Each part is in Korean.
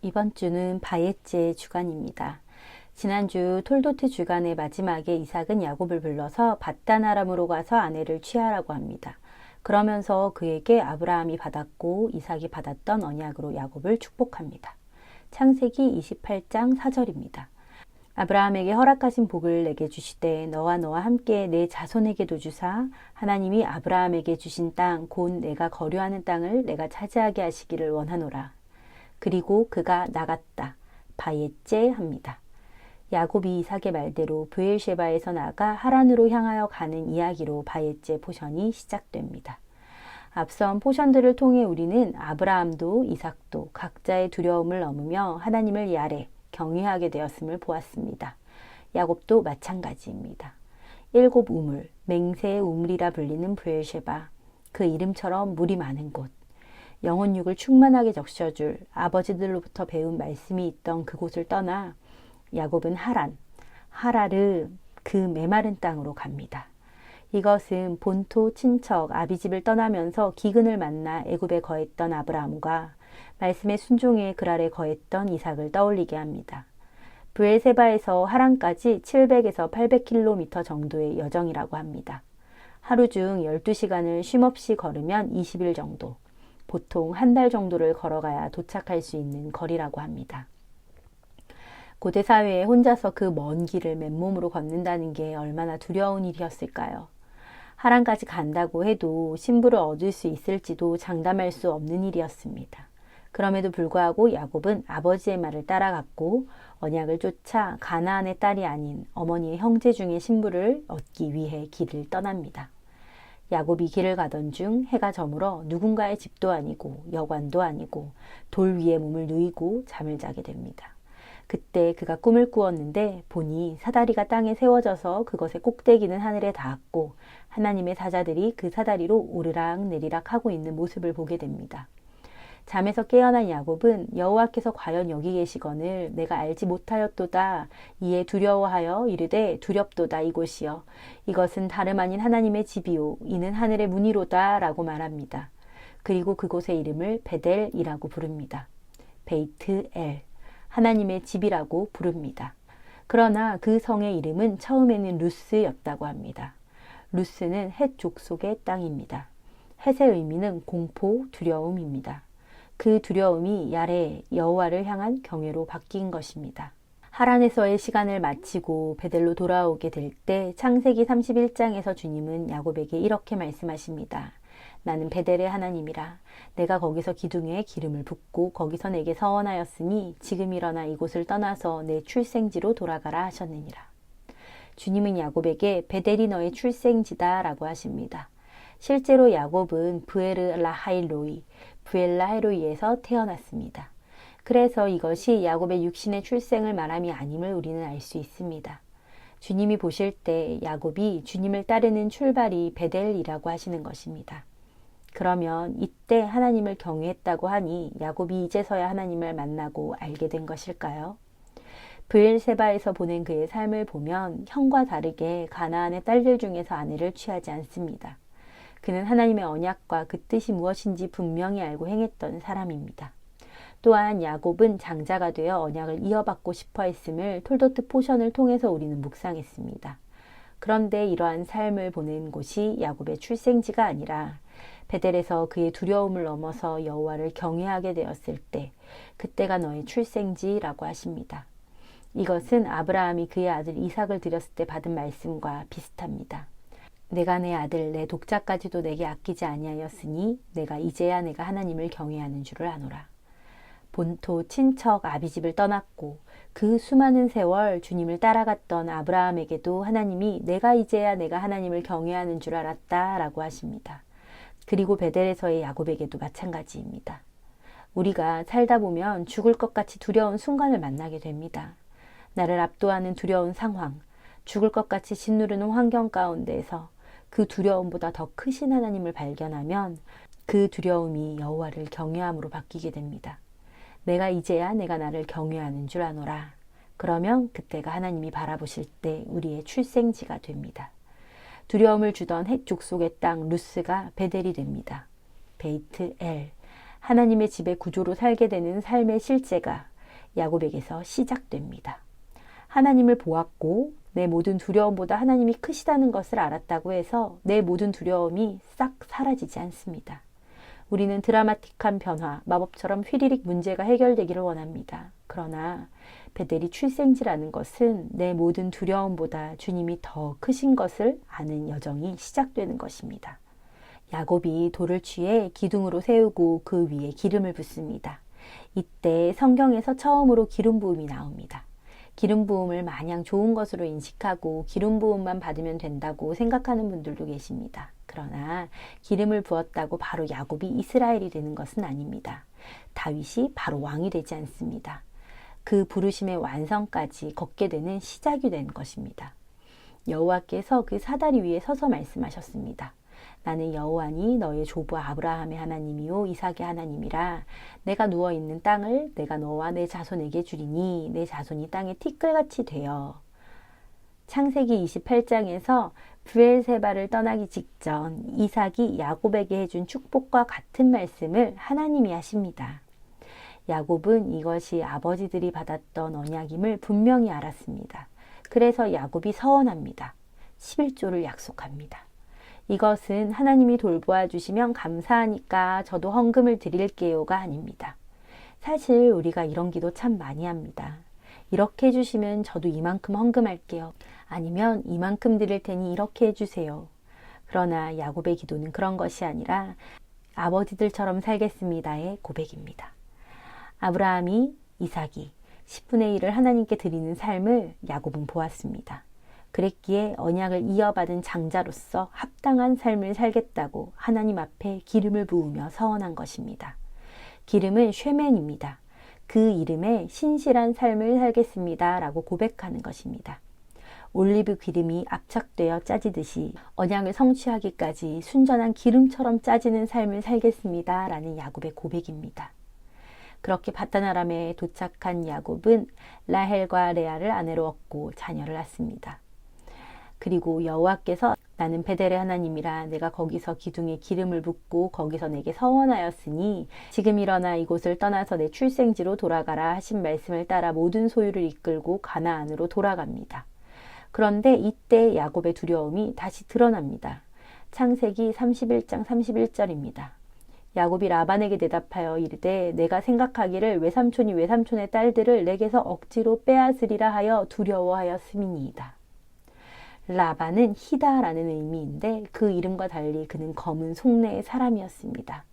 이번 주는 바예제 주간입니다. 지난주 톨도트 주간의 마지막에 이삭은 야곱을 불러서 밧단 아람으로 가서 아내를 취하라고 합니다. 그러면서 그에게 아브라함이 받았고 이삭이 받았던 언약으로 야곱을 축복합니다. 창세기 28장 4절입니다. 아브라함에게 허락하신 복을 내게 주시되 너와 함께 내 자손에게도 주사 하나님이 아브라함에게 주신 땅 곧 내가 거류하는 땅을 내가 차지하게 하시기를 원하노라. 그리고 그가 나갔다. 바예제 합니다. 야곱이 이삭의 말대로 브엘셰바에서 나가 하란으로 향하여 가는 이야기로 바예제 포션이 시작됩니다. 앞선 포션들을 통해 우리는 아브라함도 이삭도 각자의 두려움을 넘으며 하나님을 야래 경외하게 되었음을 보았습니다. 야곱도 마찬가지입니다. 일곱 우물, 맹세의 우물이라 불리는 브엘셰바, 그 이름처럼 물이 많은 곳, 영혼육을 충만하게 적셔줄 아버지들로부터 배운 말씀이 있던 그곳을 떠나 야곱은 하라르 그 메마른 땅으로 갑니다. 이것은 본토 친척 아비집을 떠나면서 기근을 만나 애굽에 거했던 아브라함과 말씀의 순종에 그랄에 거했던 이삭을 떠올리게 합니다. 브엘세바에서 하란까지 700에서 800km 정도의 여정이라고 합니다. 하루 중 12시간을 쉼없이 걸으면 20일 정도, 보통 한 달 정도를 걸어가야 도착할 수 있는 거리라고 합니다. 고대 사회에 혼자서 그 먼 길을 맨몸으로 걷는다는 게 얼마나 두려운 일이었을까요? 하란까지 간다고 해도 신부를 얻을 수 있을지도 장담할 수 없는 일이었습니다. 그럼에도 불구하고 야곱은 아버지의 말을 따라갔고 언약을 쫓아 가나안의 딸이 아닌 어머니의 형제 중의 신부를 얻기 위해 길을 떠납니다. 야곱이 길을 가던 중 해가 저물어 누군가의 집도 아니고 여관도 아니고 돌 위에 몸을 누이고 잠을 자게 됩니다. 그때 그가 꿈을 꾸었는데 보니 사다리가 땅에 세워져서 그것의 꼭대기는 하늘에 닿았고 하나님의 사자들이 그 사다리로 오르락 내리락 하고 있는 모습을 보게 됩니다. 잠에서 깨어난 야곱은 여호와께서 과연 여기 계시거늘 내가 알지 못하였도다. 이에 두려워하여 이르되 두렵도다 이곳이여. 이것은 다름 아닌 하나님의 집이요 이는 하늘의 문이로다 라고 말합니다. 그리고 그곳의 이름을 베델이라고 부릅니다. 베이트엘, 하나님의 집이라고 부릅니다. 그러나 그 성의 이름은 처음에는 루스였다고 합니다. 루스는 헷 족속의 땅입니다. 헷의 의미는 공포, 두려움입니다. 그 두려움이 야레 여호와를 향한 경외로 바뀐 것입니다. 하란에서의 시간을 마치고 베델로 돌아오게 될 때 창세기 31장에서 주님은 야곱에게 이렇게 말씀하십니다. 나는 베델의 하나님이라. 내가 거기서 기둥에 기름을 붓고 거기서 내게 서원하였으니 지금 일어나 이곳을 떠나서 내 출생지로 돌아가라 하셨느니라. 주님은 야곱에게 베델이 너의 출생지다 라고 하십니다. 실제로 야곱은 부엘라하일로이에서 태어났습니다. 그래서 이것이 야곱의 육신의 출생을 말함이 아님을 우리는 알 수 있습니다. 주님이 보실 때 야곱이 주님을 따르는 출발이 베델이라고 하시는 것입니다. 그러면 이때 하나님을 경외했다고 하니 야곱이 이제서야 하나님을 만나고 알게 된 것일까요? 브엘세바에서 보낸 그의 삶을 보면 형과 다르게 가나안의 딸들 중에서 아내를 취하지 않습니다. 그는 하나님의 언약과 그 뜻이 무엇인지 분명히 알고 행했던 사람입니다. 또한 야곱은 장자가 되어 언약을 이어받고 싶어 했음을 톨도트 포션을 통해서 우리는 묵상했습니다. 그런데 이러한 삶을 보낸 곳이 야곱의 출생지가 아니라 베델에서 그의 두려움을 넘어서 여호와를 경외하게 되었을 때 그때가 너의 출생지라고 하십니다. 이것은 아브라함이 그의 아들 이삭을 드렸을 때 받은 말씀과 비슷합니다. 내가 내 아들 내 독자까지도 내게 아끼지 아니하였으니 내가 이제야 내가 하나님을 경외하는 줄을 아노라. 본토 친척 아비집을 떠났고 그 수많은 세월 주님을 따라갔던 아브라함에게도 하나님이 내가 이제야 내가 하나님을 경외하는 줄 알았다 라고 하십니다. 그리고 베델에서의 야곱에게도 마찬가지입니다. 우리가 살다 보면 죽을 것 같이 두려운 순간을 만나게 됩니다. 나를 압도하는 두려운 상황, 죽을 것 같이 짓누르는 환경 가운데에서 그 두려움보다 더 크신 하나님을 발견하면 그 두려움이 여호와를 경외함으로 바뀌게 됩니다. 내가 이제야 내가 나를 경외하는 줄 아노라. 그러면 그때가 하나님이 바라보실 때 우리의 출생지가 됩니다. 두려움을 주던 헷 족속의 땅 루스가 베델이 됩니다. 베이트엘, 하나님의 집의 구조로 살게 되는 삶의 실제가 야곱에게서 시작됩니다. 하나님을 보았고 내 모든 두려움보다 하나님이 크시다는 것을 알았다고 해서 내 모든 두려움이 싹 사라지지 않습니다. 우리는 드라마틱한 변화, 마법처럼 휘리릭 문제가 해결되기를 원합니다. 그러나 베델이 출생지라는 것은 내 모든 두려움보다 주님이 더 크신 것을 아는 여정이 시작되는 것입니다. 야곱이 돌을 취해 기둥으로 세우고 그 위에 기름을 붓습니다. 이때 성경에서 처음으로 기름 부음이 나옵니다. 기름 부음을 마냥 좋은 것으로 인식하고 기름 부음만 받으면 된다고 생각하는 분들도 계십니다. 그러나 기름을 부었다고 바로 야곱이 이스라엘이 되는 것은 아닙니다. 다윗이 바로 왕이 되지 않습니다. 그 부르심의 완성까지 걷게 되는 시작이 된 것입니다. 여호와께서 그 사다리 위에 서서 말씀하셨습니다. 나는 여호와니 너의 조부 아브라함의 하나님이요 이삭의 하나님이라. 내가 누워있는 땅을 내가 너와 내 자손에게 주리니 내 자손이 땅에 티끌같이 되어. 창세기 28장에서 브엘세바를 떠나기 직전 이삭이 야곱에게 해준 축복과 같은 말씀을 하나님이 하십니다. 야곱은 이것이 아버지들이 받았던 언약임을 분명히 알았습니다. 그래서 야곱이 서원합니다. 11조를 약속합니다. 이것은 하나님이 돌보아 주시면 감사하니까 저도 헌금을 드릴게요가 아닙니다. 사실 우리가 이런 기도 참 많이 합니다. 이렇게 해주시면 저도 이만큼 헌금할게요. 아니면 이만큼 드릴 테니 이렇게 해주세요. 그러나 야곱의 기도는 그런 것이 아니라 아버지들처럼 살겠습니다의 고백입니다. 아브라함이, 이삭이 10분의 1을 하나님께 드리는 삶을 야곱은 보았습니다. 그랬기에 언약을 이어받은 장자로서 합당한 삶을 살겠다고 하나님 앞에 기름을 부으며 서원한 것입니다. 기름은 쉐멘입니다. 그 이름에 신실한 삶을 살겠습니다 라고 고백하는 것입니다. 올리브 기름이 압착되어 짜지듯이 언약을 성취하기까지 순전한 기름처럼 짜지는 삶을 살겠습니다 라는 야곱의 고백입니다. 그렇게 바단 아람에 도착한 야곱은 라헬과 레아를 아내로 얻고 자녀를 낳습니다. 그리고 여호와께서 나는 베델의 하나님이라 내가 거기서 기둥에 기름을 붓고 거기서 내게 서원하였으니 지금 일어나 이곳을 떠나서 내 출생지로 돌아가라 하신 말씀을 따라 모든 소유를 이끌고 가나안으로 돌아갑니다. 그런데 이때 야곱의 두려움이 다시 드러납니다. 창세기 31장 31절입니다. 야곱이 라반에게 대답하여 이르되 내가 생각하기를 외삼촌이 외삼촌의 딸들을 내게서 억지로 빼앗으리라 하여 두려워하였음이니이다. 라반은 희다라는 의미인데 그 이름과 달리 그는 검은 속내의 사람이었습니다.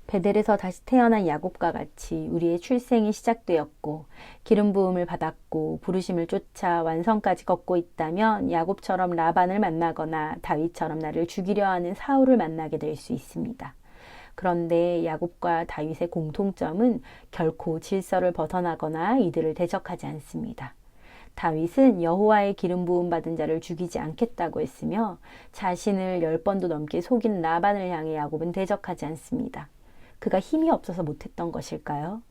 베델에서 다시 태어난 야곱과 같이 우리의 출생이 시작되었고 기름 부음을 받았고 부르심을 쫓아 완성까지 걷고 있다면 야곱처럼 라반을 만나거나 다윗처럼 나를 죽이려 하는 사울을 만나게 될 수 있습니다. 그런데 야곱과 다윗의 공통점은 결코 질서를 벗어나거나 이들을 대적하지 않습니다. 다윗은 여호와의 기름 부음 받은 자를 죽이지 않겠다고 했으며 자신을 10번도 넘게 속인 라반을 향해 야곱은 대적하지 않습니다. 그가 힘이 없어서 못했던 것일까요?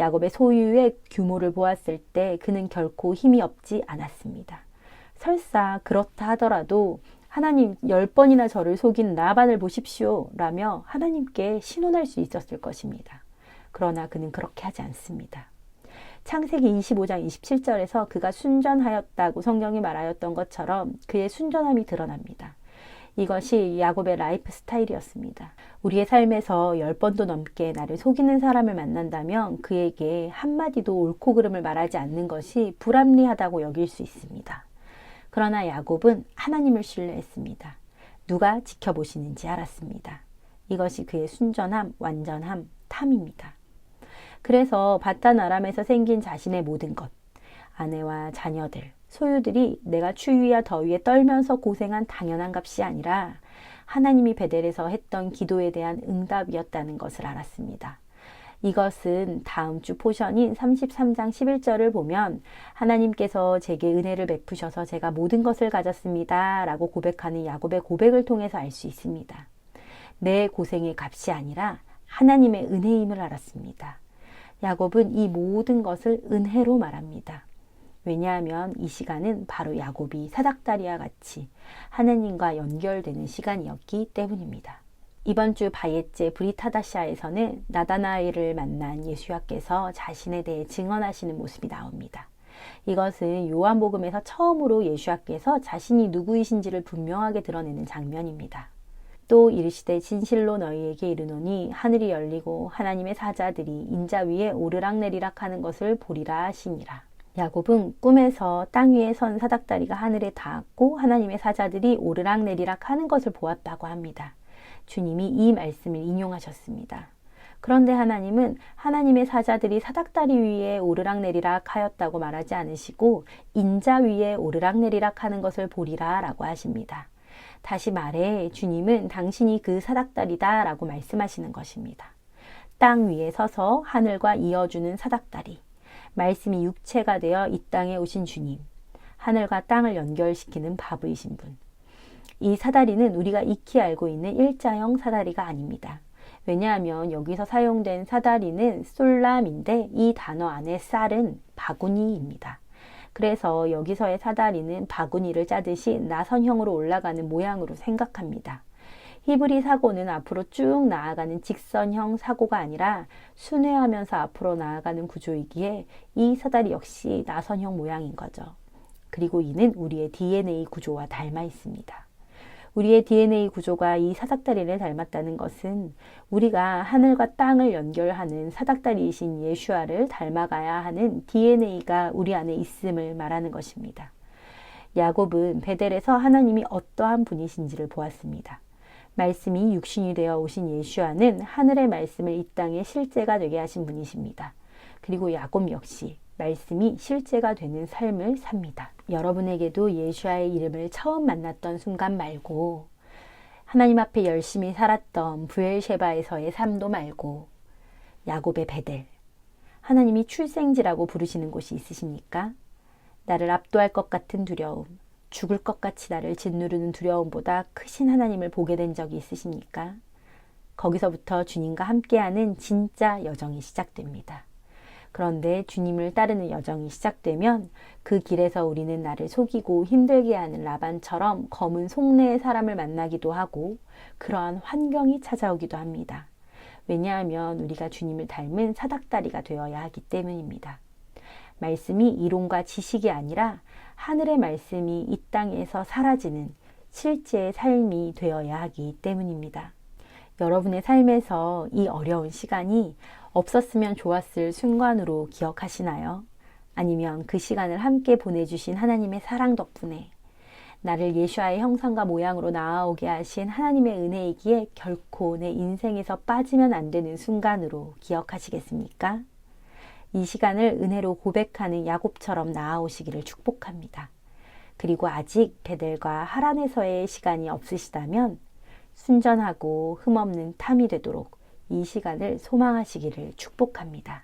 야곱의 소유의 규모를 보았을 때 그는 결코 힘이 없지 않았습니다. 설사 그렇다 하더라도 하나님 10번이나 저를 속인 라반을 보십시오 라며 하나님께 신원할 수 있었을 것입니다. 그러나 그는 그렇게 하지 않습니다. 창세기 25장 27절에서 그가 순전하였다고 성경이 말하였던 것처럼 그의 순전함이 드러납니다. 이것이 야곱의 라이프 스타일이었습니다. 우리의 삶에서 10번도 넘게 나를 속이는 사람을 만난다면 그에게 한마디도 옳고 그름을 말하지 않는 것이 불합리하다고 여길 수 있습니다. 그러나 야곱은 하나님을 신뢰했습니다. 누가 지켜보시는지 알았습니다. 이것이 그의 순전함, 완전함, 탐입니다. 그래서 바단 아람에서 생긴 자신의 모든 것, 아내와 자녀들, 소유들이 내가 추위와 더위에 떨면서 고생한 당연한 값이 아니라 하나님이 베델에서 했던 기도에 대한 응답이었다는 것을 알았습니다. 이것은 다음 주 포션인 33장 11절을 보면 하나님께서 제게 은혜를 베푸셔서 제가 모든 것을 가졌습니다 라고 고백하는 야곱의 고백을 통해서 알 수 있습니다. 내 고생의 값이 아니라 하나님의 은혜임을 알았습니다. 야곱은 이 모든 것을 은혜로 말합니다. 왜냐하면 이 시간은 바로 야곱이 사닥다리와 같이 하나님과 연결되는 시간이었기 때문입니다. 이번 주 바예제 브리타다샤에서는 나다나엘을 만난 예수야께서 자신에 대해 증언하시는 모습이 나옵니다. 이것은 요한복음에서 처음으로 예수야께서 자신이 누구이신지를 분명하게 드러내는 장면입니다. 또 이르시되 진실로 너희에게 이르노니 하늘이 열리고 하나님의 사자들이 인자 위에 오르락내리락 하는 것을 보리라 하시니라. 야곱은 꿈에서 땅 위에 선 사닥다리가 하늘에 닿았고 하나님의 사자들이 오르락내리락 하는 것을 보았다고 합니다. 주님이 이 말씀을 인용하셨습니다. 그런데 하나님은 하나님의 사자들이 사닥다리 위에 오르락내리락 하였다고 말하지 않으시고 인자 위에 오르락내리락 하는 것을 보리라 라고 하십니다. 다시 말해 주님은 당신이 그 사닥다리다 라고 말씀하시는 것입니다. 땅 위에 서서 하늘과 이어주는 사닥다리, 말씀이 육체가 되어 이 땅에 오신 주님, 하늘과 땅을 연결시키는 바브이신 분. 이 사다리는 우리가 익히 알고 있는 일자형 사다리가 아닙니다. 왜냐하면 여기서 사용된 사다리는 솔람인데 이 단어 안에 쌀은 바구니입니다. 그래서 여기서의 사다리는 바구니를 짜듯이 나선형으로 올라가는 모양으로 생각합니다. 히브리 사고는 앞으로 쭉 나아가는 직선형 사고가 아니라 순회하면서 앞으로 나아가는 구조이기에 이 사다리 역시 나선형 모양인 거죠. 그리고 이는 우리의 DNA 구조와 닮아 있습니다. 우리의 DNA 구조가 이 사닥다리를 닮았다는 것은 우리가 하늘과 땅을 연결하는 사닥다리이신 예수아를 닮아가야 하는 DNA가 우리 안에 있음을 말하는 것입니다. 야곱은 베델에서 하나님이 어떠한 분이신지를 보았습니다. 말씀이 육신이 되어 오신 예수아는 하늘의 말씀을 이 땅에 실제가 되게 하신 분이십니다. 그리고 야곱 역시 말씀이 실제가 되는 삶을 삽니다. 여러분에게도 예수아의 이름을 처음 만났던 순간 말고 하나님 앞에 열심히 살았던 브엘셰바에서의 삶도 말고 야곱의 베델, 하나님이 출생지라고 부르시는 곳이 있으십니까? 나를 압도할 것 같은 두려움, 죽을 것 같이 나를 짓누르는 두려움보다 크신 하나님을 보게 된 적이 있으십니까? 거기서부터 주님과 함께하는 진짜 여정이 시작됩니다. 그런데 주님을 따르는 여정이 시작되면 그 길에서 우리는 나를 속이고 힘들게 하는 라반처럼 검은 속내의 사람을 만나기도 하고 그러한 환경이 찾아오기도 합니다. 왜냐하면 우리가 주님을 닮은 사닥다리가 되어야 하기 때문입니다. 말씀이 이론과 지식이 아니라 하늘의 말씀이 이 땅에서 사라지는 실제의 삶이 되어야 하기 때문입니다. 여러분의 삶에서 이 어려운 시간이 없었으면 좋았을 순간으로 기억하시나요? 아니면 그 시간을 함께 보내주신 하나님의 사랑 덕분에 나를 예수아의 형상과 모양으로 나아오게 하신 하나님의 은혜이기에 결코 내 인생에서 빠지면 안 되는 순간으로 기억하시겠습니까? 이 시간을 은혜로 고백하는 야곱처럼 나아오시기를 축복합니다. 그리고 아직 베델과 하란에서의 시간이 없으시다면 순전하고 흠없는 탐이 되도록 이 시간을 소망하시기를 축복합니다.